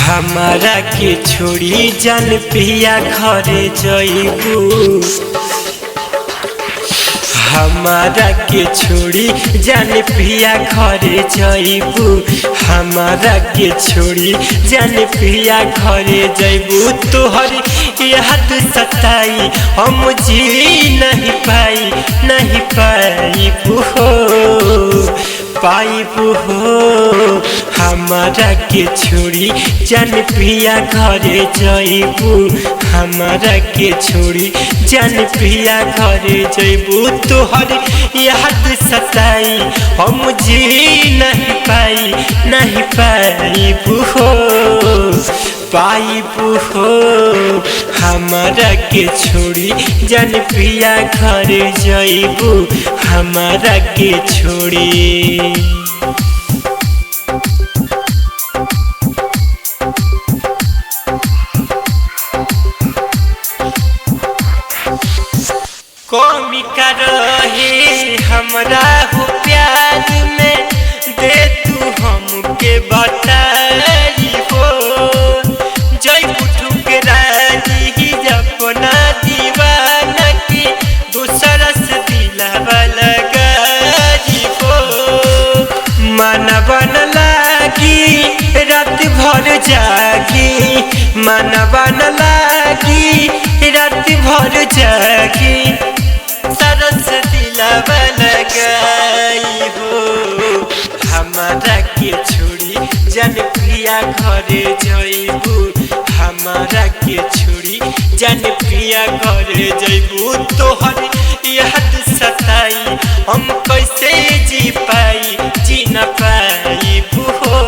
हमारा के छोड़ी जान पिया घरे जइबू। हमारा के छोड़ी जान पिया घरे जइबू। हमारा के छोड़ी जान पिया घरे जइबू। तोहर याद सताई हम जी नहीं पाइबू हो। हमारा के छोड़ी जान पिया घरे जइबू। हमारा के छोड़ी जान पिया घरे जइबू। तोहर याद सताई हम जी नहीं पाइबू हो। हमारा के छोड़ी जान पिया घरे जइबू। हमारा के छोड़ी कमी का रहे हमरा हो प्यार में, दे तू हमके बताई हो। जय कुठू के राजी अपना दीवाना की दूसरा से दिलावा लगाई हो। मनवा न लागी रात भर जागी, मनवा न लागी रात भर जागी, सरस दिलावा लगाई हो। हमारा के छोड़ी जान पिया घरे जइबू। हमारा के छोड़ी जान पिया घरे जइबू। तोहर याद सताई हम कैसे जी न पाइबू हो।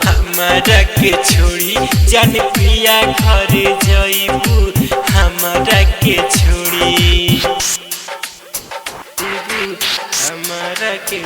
हमारा के छोड़ी जान पिया घरे जइबू। हमारा के छोड़ी हमारा के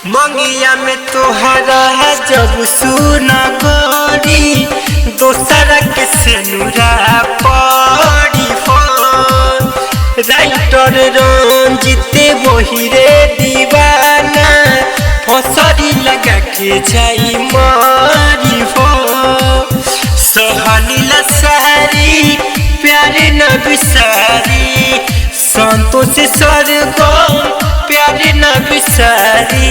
मंगिया में तोहरा जब सुना गोरी, दोसरा के सेनुरा पड़ी हो। राइटर रंजित वही रे दीवाना, फसरी लगा के जाई मारी हो। सहनीला सारी प्यारे न बिसारी, संतोष स्वर्गम प्यारे न बिसारी,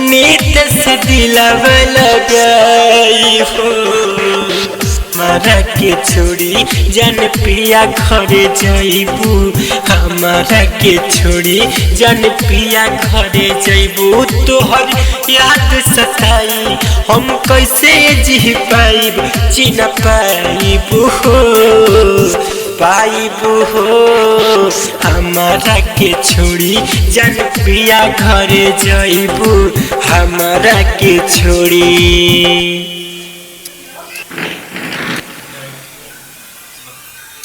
नीत से दिलावा लगाई हो। हमारा के छोड़ी जान पिया घरे जइबू। हमारा के छोड़ी जान पिया घरे जइबू। तोहर याद सताई हम कैसे जी न पाइबू हो। हमारा के छोड़ी जान पिया घरे जइबू। हमारा के छोड़ी।